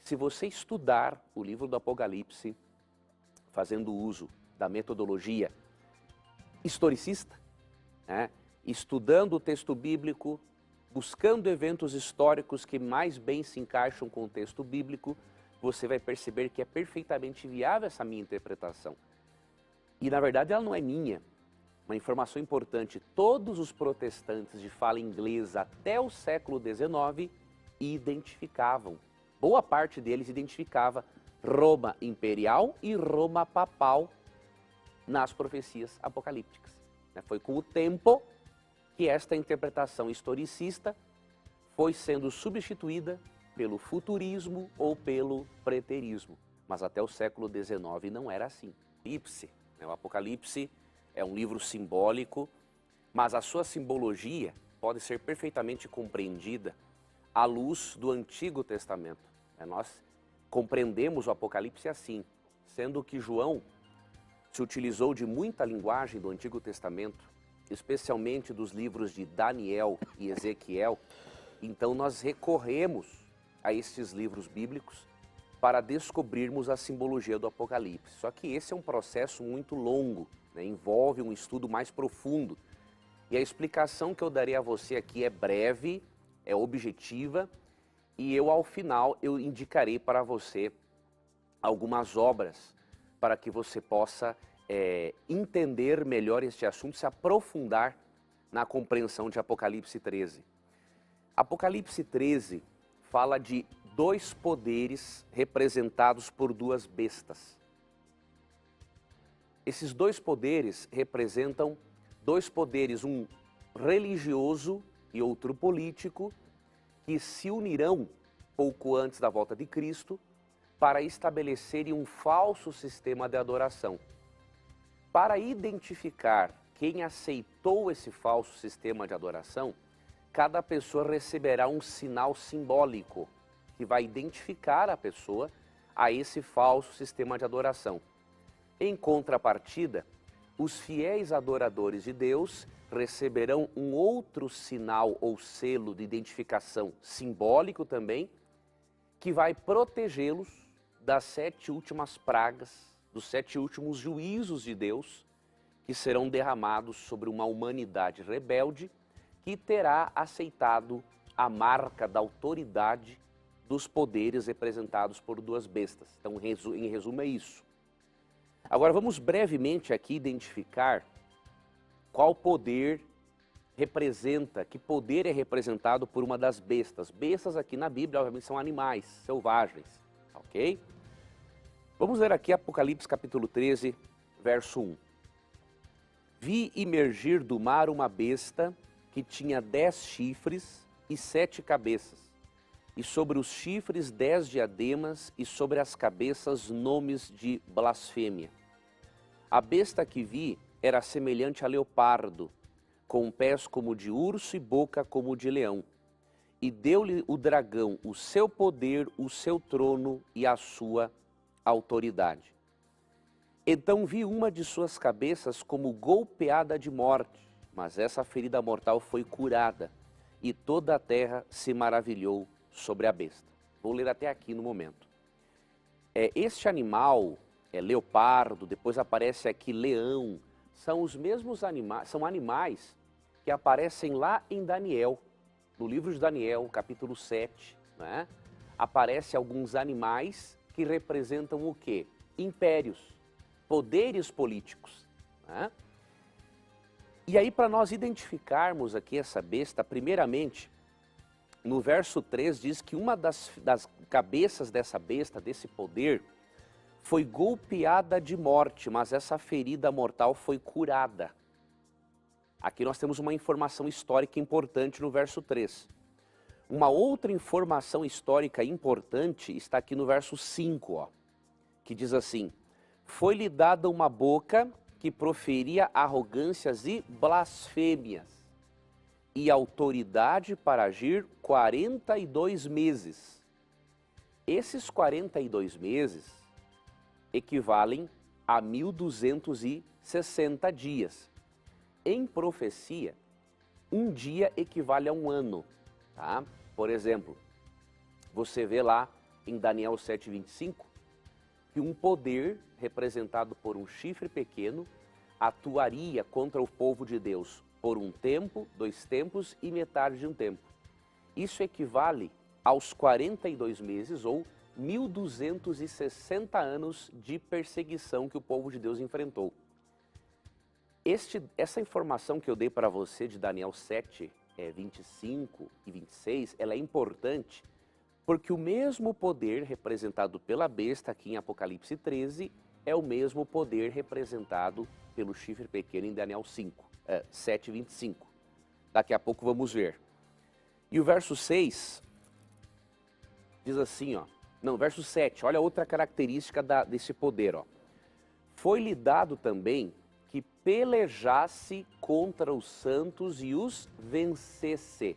se você estudar o livro do Apocalipse, fazendo uso da metodologia historicista, né, estudando o texto bíblico, buscando eventos históricos que mais bem se encaixam com o texto bíblico, você vai perceber que é perfeitamente viável essa minha interpretação. E na verdade ela não é minha. Uma informação importante, todos os protestantes de fala inglesa até o século XIX identificavam, boa parte deles identificava Roma imperial e Roma papal nas profecias apocalípticas. Foi com o tempo que esta interpretação historicista foi sendo substituída pelo futurismo ou pelo preterismo. Mas até o século XIX não era assim. O Apocalipse é um livro simbólico, mas a sua simbologia pode ser perfeitamente compreendida à luz do Antigo Testamento. Nós compreendemos o Apocalipse assim, sendo que João se utilizou de muita linguagem do Antigo Testamento, especialmente dos livros de Daniel e Ezequiel. Então nós recorremos a estes livros bíblicos para descobrirmos a simbologia do Apocalipse. Só que esse é um processo muito longo, envolve um estudo mais profundo. E a explicação que eu darei a você aqui é breve, é objetiva, e ao final eu indicarei para você algumas obras para que você possa entender melhor este assunto, se aprofundar na compreensão de Apocalipse 13. Apocalipse 13 fala de dois poderes representados por duas bestas. Esses dois poderes representam dois poderes, um religioso e outro político, que se unirão pouco antes da volta de Cristo para estabelecerem um falso sistema de adoração. Para identificar quem aceitou esse falso sistema de adoração, cada pessoa receberá um sinal simbólico que vai identificar a pessoa a esse falso sistema de adoração. Em contrapartida, os fiéis adoradores de Deus receberão um outro sinal ou selo de identificação simbólico também, que vai protegê-los das 7 últimas pragas, dos 7 últimos juízos de Deus, que serão derramados sobre uma humanidade rebelde que terá aceitado a marca da autoridade dos poderes representados por duas bestas. Então, em resumo, é isso. Agora, vamos brevemente aqui identificar qual poder representa, que poder é representado por uma das bestas. Bestas aqui na Bíblia, obviamente, são animais selvagens, ok? Vamos ler aqui Apocalipse capítulo 13, verso 1. Vi emergir do mar uma besta que tinha 10 chifres e 7 cabeças, e sobre os chifres 10 diademas, e sobre as cabeças nomes de blasfêmia. A besta que vi era semelhante a leopardo, com pés como de urso e boca como de leão. E deu-lhe o dragão o seu poder, o seu trono e a sua autoridade. Então vi uma de suas cabeças como golpeada de morte, mas essa ferida mortal foi curada, e toda a terra se maravilhou sobre a besta. Vou ler até aqui no momento. Este animal, leopardo, depois aparece aqui leão, são os mesmos animais, são animais que aparecem lá em Daniel, no livro de Daniel, capítulo 7, né? Aparecem alguns animais que representam o quê? Impérios, poderes políticos, né? E aí, para nós identificarmos aqui essa besta, primeiramente, no verso 3 diz que uma das cabeças dessa besta, desse poder, foi golpeada de morte, mas essa ferida mortal foi curada. Aqui nós temos uma informação histórica importante no verso 3. Uma outra informação histórica importante está aqui no verso 5, que diz assim: foi-lhe dada uma boca que proferia arrogâncias e blasfêmias, e autoridade para agir 42 meses. Esses 42 meses equivalem a 1260 dias. Em profecia, um dia equivale a um ano, tá? Por exemplo, você vê lá em Daniel 7,25, que um poder representado por um chifre pequeno atuaria contra o povo de Deus por um tempo, 2 tempos e metade de um tempo. Isso equivale aos 42 meses ou 1.260 anos de perseguição que o povo de Deus enfrentou. Essa informação que eu dei para você de Daniel 7, 25 e 26, ela é importante porque o mesmo poder representado pela besta aqui em Apocalipse 13 é o mesmo poder representado pelo chifre pequeno em Daniel 7, 25. Daqui a pouco vamos ver. E o verso 6 diz assim, verso 7, olha outra característica desse poder, Foi-lhe dado também que pelejasse contra os santos e os vencesse.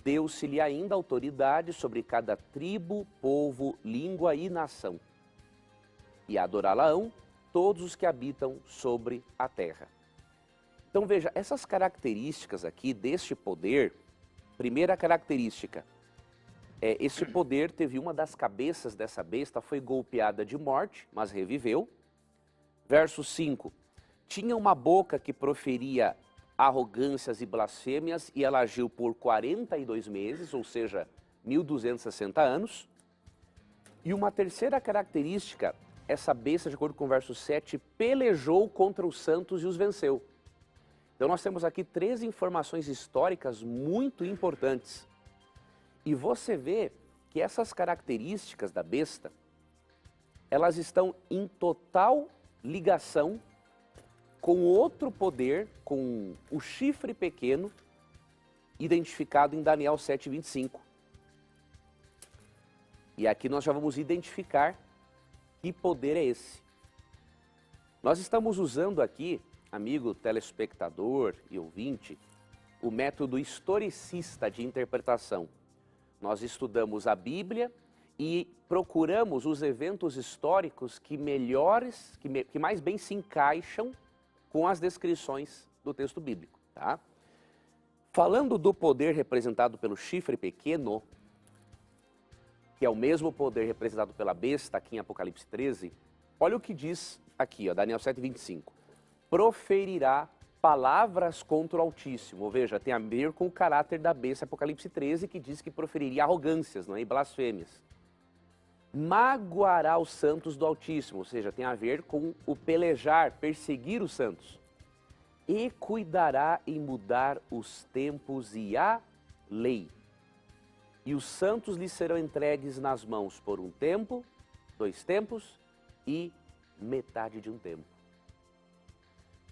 Deu-se-lhe ainda autoridade sobre cada tribo, povo, língua e nação. E adorá-la-ão todos os que habitam sobre a terra. Então veja, essas características aqui deste poder, primeira característica, esse poder teve uma das cabeças dessa besta, foi golpeada de morte, mas reviveu. Verso 5, tinha uma boca que proferia arrogâncias e blasfêmias e ela agiu por 42 meses, ou seja, 1.260 anos. E uma terceira característica, essa besta, de acordo com o verso 7, pelejou contra os santos e os venceu. Então nós temos aqui 3 informações históricas muito importantes. E você vê que essas características da besta, elas estão em total ligação com outro poder, com o chifre pequeno, identificado em Daniel 7,25. E aqui nós já vamos identificar que poder é esse. Nós estamos usando aqui, amigo telespectador e ouvinte, o método historicista de interpretação. Nós estudamos a Bíblia e procuramos os eventos históricos que mais bem se encaixam com as descrições do texto bíblico, tá? Falando do poder representado pelo chifre pequeno, que é o mesmo poder representado pela besta aqui em Apocalipse 13, olha o que diz aqui, Daniel 7,25. Proferirá palavras contra o Altíssimo. Ou veja, tem a ver com o caráter da besta, Apocalipse 13, que diz que proferiria arrogâncias, e blasfêmias. Magoará os santos do Altíssimo, ou seja, tem a ver com o pelejar, perseguir os santos. E cuidará em mudar os tempos e a lei. E os santos lhe serão entregues nas mãos por um tempo, 2 tempos e metade de um tempo.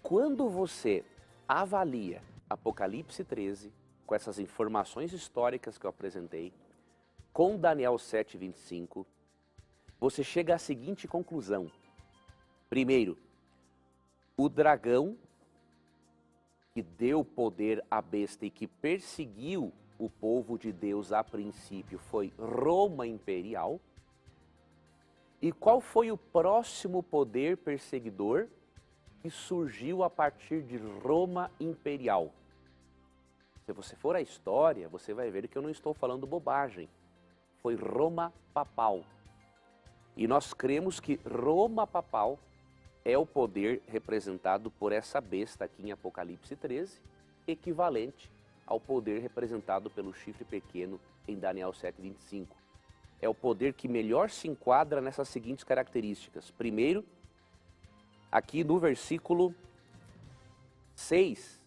Quando você avalia Apocalipse 13, com essas informações históricas que eu apresentei, com Daniel 7,25, você chega à seguinte conclusão. Primeiro, o dragão que deu poder à besta e que perseguiu o povo de Deus a princípio foi Roma Imperial. E qual foi o próximo poder perseguidor que surgiu a partir de Roma Imperial? Se você for à história, você vai ver que eu não estou falando bobagem. Foi Roma Papal. E nós cremos que Roma Papal é o poder representado por essa besta aqui em Apocalipse 13, equivalente ao poder representado pelo chifre pequeno em Daniel 7,25. É o poder que melhor se enquadra nessas seguintes características. Primeiro, aqui no versículo 6,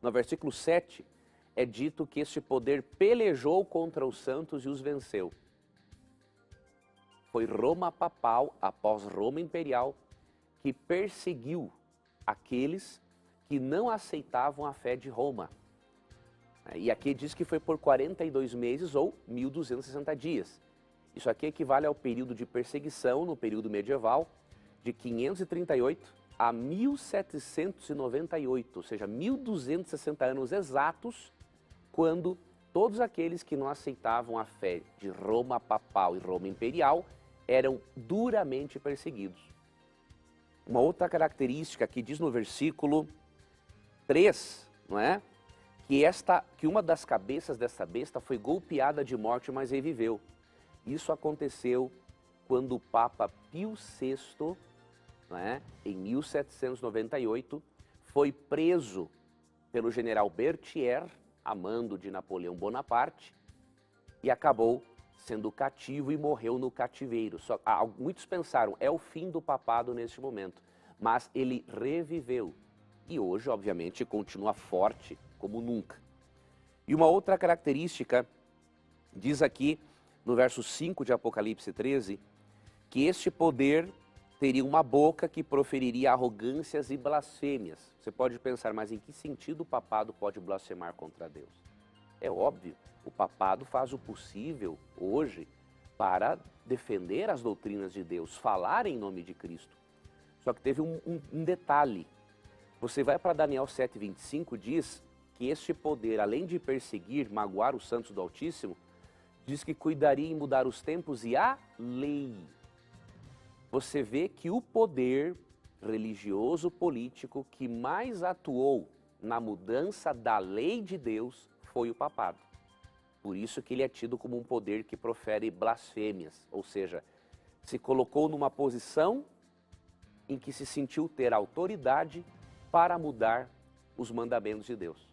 no versículo 7, é dito que este poder pelejou contra os santos e os venceu. Foi Roma Papal, após Roma Imperial, que perseguiu aqueles que não aceitavam a fé de Roma. E aqui diz que foi por 42 meses ou 1.260 dias. Isso aqui equivale ao período de perseguição no período medieval de 538 a 1798, ou seja, 1.260 anos exatos, quando todos aqueles que não aceitavam a fé de Roma Papal e Roma Imperial eram duramente perseguidos. Uma outra característica que diz no versículo 3, não é? Que uma das cabeças dessa besta foi golpeada de morte, mas reviveu. Isso aconteceu quando o Papa Pio VI, em 1798, foi preso pelo general Berthier, a mando de Napoleão Bonaparte, e acabou sendo cativo e morreu no cativeiro. Muitos pensaram, é o fim do papado neste momento, mas ele reviveu e hoje, obviamente, continua forte como nunca. E uma outra característica, diz aqui no verso 5 de Apocalipse 13, que este poder teria uma boca que proferiria arrogâncias e blasfêmias. Você pode pensar, mas em que sentido o papado pode blasfemar contra Deus? É óbvio, o papado faz o possível hoje para defender as doutrinas de Deus, falar em nome de Cristo. Só que teve um detalhe. Você vai para Daniel 7,25, diz que este poder, além de perseguir, magoar os santos do Altíssimo, diz que cuidaria em mudar os tempos e a lei. Você vê que o poder religioso político que mais atuou na mudança da lei de Deus foi o papado. Por isso que ele é tido como um poder que profere blasfêmias, ou seja, se colocou numa posição em que se sentiu ter autoridade para mudar os mandamentos de Deus.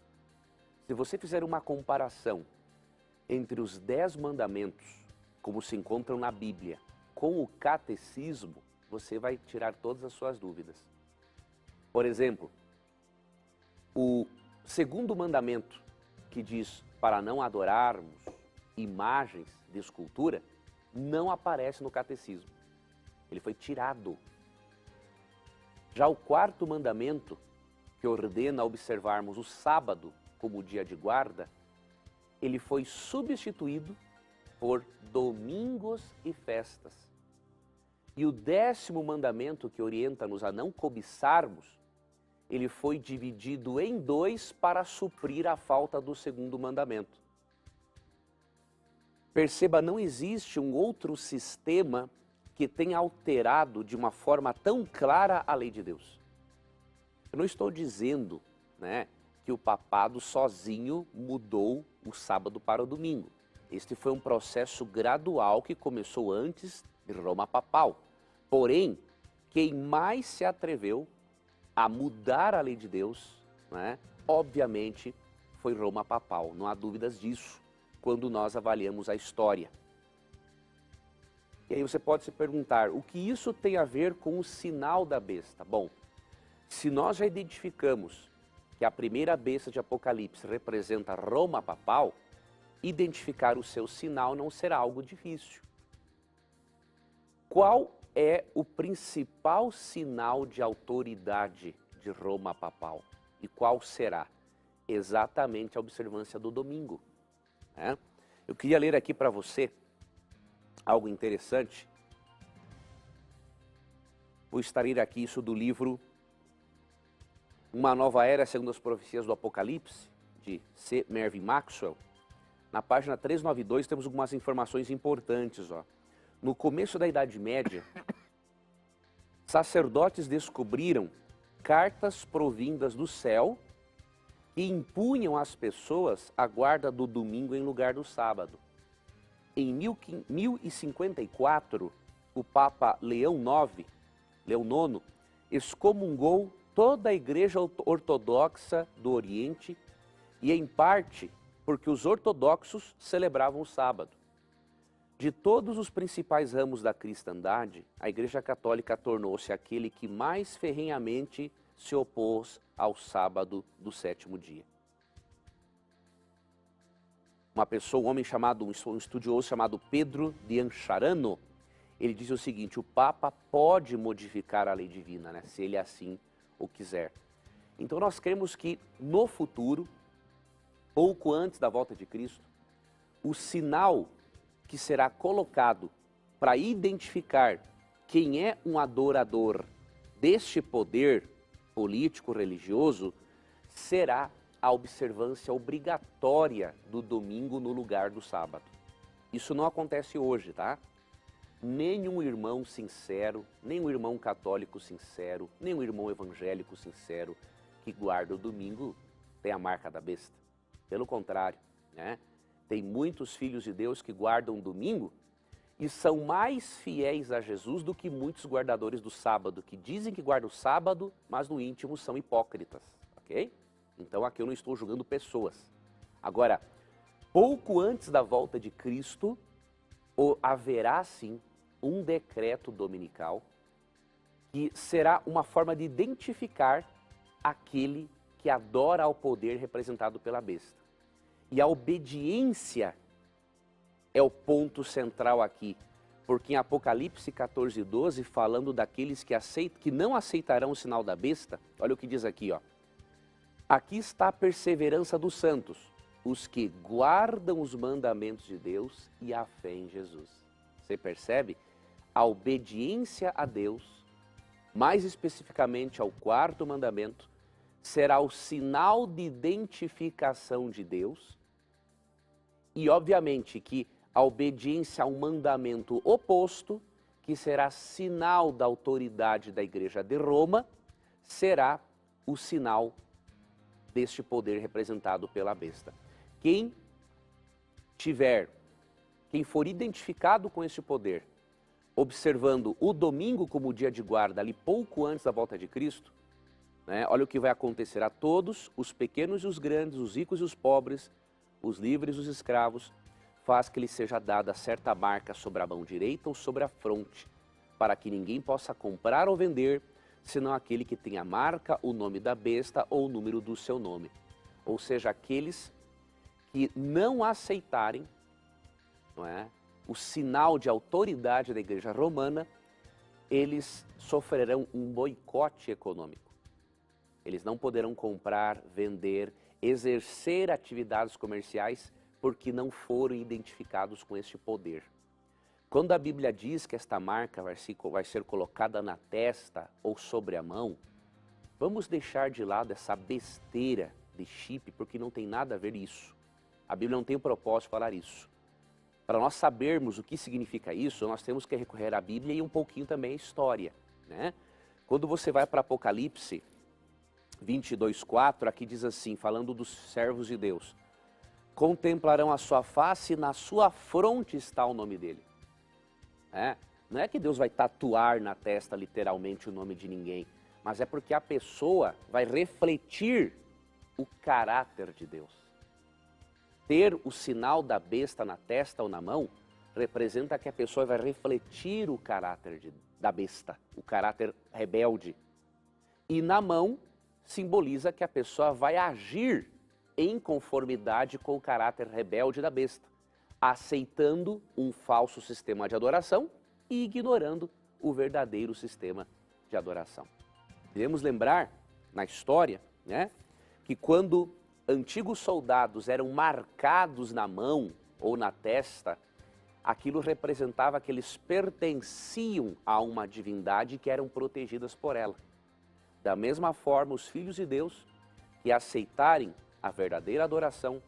Se você fizer uma comparação entre os 10 mandamentos, como se encontram na Bíblia, com o catecismo, você vai tirar todas as suas dúvidas. Por exemplo, o segundo mandamento, que diz para não adorarmos imagens de escultura, não aparece no catecismo. Ele foi tirado. Já o quarto mandamento, que ordena observarmos o sábado como dia de guarda, ele foi substituído por domingos e festas. E o 10º mandamento, que orienta-nos a não cobiçarmos, ele foi dividido em 2 para suprir a falta do segundo mandamento. Perceba, não existe um outro sistema que tenha alterado de uma forma tão clara a lei de Deus. Eu não estou dizendo, que o papado sozinho mudou o sábado para o domingo. Este foi um processo gradual que começou antes de Roma Papal. Porém, quem mais se atreveu a mudar a lei de Deus, obviamente, foi Roma Papal. Não há dúvidas disso quando nós avaliamos a história. E aí você pode se perguntar, o que isso tem a ver com o sinal da besta? Bom, se nós já identificamos que a primeira besta de Apocalipse representa Roma Papal, identificar o seu sinal não será algo difícil. Qual é o principal sinal de autoridade de Roma Papal? E qual será? Exatamente a observância do domingo. Eu queria ler aqui para você algo interessante. Vou extrair aqui isso do livro Uma Nova Era segundo as Profecias do Apocalipse, de C. Mervyn Maxwell. Na página 392 temos algumas informações importantes. No começo da Idade Média, sacerdotes descobriram cartas provindas do céu que impunham às pessoas a guarda do domingo em lugar do sábado. Em 1054, o Papa Leão IX, excomungou toda a Igreja Ortodoxa do Oriente e, em parte, porque os ortodoxos celebravam o sábado. De todos os principais ramos da cristandade, a Igreja Católica tornou-se aquele que mais ferrenhamente se opôs ao sábado do 7º dia. Um estudioso chamado Pedro de Ancharano, ele diz o seguinte: o Papa pode modificar a lei divina, se ele assim o quiser. Então nós cremos que no futuro, pouco antes da volta de Cristo, o sinal que será colocado para identificar quem é um adorador deste poder político-religioso será a observância obrigatória do domingo no lugar do sábado. Isso não acontece hoje, tá? Nenhum irmão sincero, nenhum irmão católico sincero, nenhum irmão evangélico sincero que guarda o domingo tem a marca da besta. Pelo contrário, tem muitos filhos de Deus que guardam o domingo e são mais fiéis a Jesus do que muitos guardadores do sábado, que dizem que guardam o sábado, mas no íntimo são hipócritas, ok? Então aqui eu não estou julgando pessoas. Agora, pouco antes da volta de Cristo, haverá sim um decreto dominical que será uma forma de identificar aquele que adora ao poder representado pela besta. E a obediência é o ponto central aqui, porque em Apocalipse 14:12, falando daqueles que não aceitarão o sinal da besta, olha o que diz aqui, ó. Aqui está a perseverança dos santos, os que guardam os mandamentos de Deus e a fé em Jesus. Você percebe? A obediência a Deus, mais especificamente ao quarto mandamento, será o sinal de identificação de Deus e, obviamente, que a obediência a um mandamento oposto, que será sinal da autoridade da Igreja de Roma, será o sinal deste poder representado pela besta. Quem for identificado com este poder, observando o domingo como dia de guarda, ali pouco antes da volta de Cristo, né, olha o que vai acontecer a todos, os pequenos e os grandes, os ricos e os pobres, os livres e os escravos, faz que lhe seja dada certa marca sobre a mão direita ou sobre a fronte, para que ninguém possa comprar ou vender, senão aquele que tem a marca, o nome da besta ou o número do seu nome. Ou seja, aqueles que não aceitarem, não é, o sinal de autoridade da Igreja Romana, eles sofrerão um boicote econômico. Eles não poderão comprar, vender, exercer atividades comerciais porque não foram identificados com este poder. Quando a Bíblia diz que esta marca vai ser colocada na testa ou sobre a mão, vamos deixar de lado essa besteira de chip, porque não tem nada a ver isso. A Bíblia não tem o propósito de falar isso. Para nós sabermos o que significa isso, nós temos que recorrer à Bíblia e um pouquinho também à história, né? Quando você vai para Apocalipse 22:4, aqui diz assim, falando dos servos de Deus: contemplarão a sua face e na sua fronte está o nome dele. Não é que Deus vai tatuar na testa literalmente o nome de ninguém, mas é porque a pessoa vai refletir o caráter de Deus. Ter o sinal da besta na testa ou na mão representa que a pessoa vai refletir o caráter da besta, o caráter rebelde. E na mão simboliza que a pessoa vai agir em conformidade com o caráter rebelde da besta, aceitando um falso sistema de adoração e ignorando o verdadeiro sistema de adoração. Devemos lembrar, na história, né, que quando antigos soldados eram marcados na mão ou na testa, aquilo representava que eles pertenciam a uma divindade que eram protegidas por ela. Da mesma forma, os filhos de Deus que aceitarem a verdadeira adoração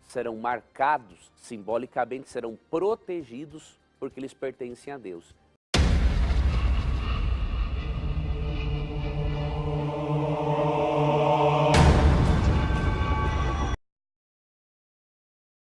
serão marcados, simbolicamente serão protegidos porque eles pertencem a Deus.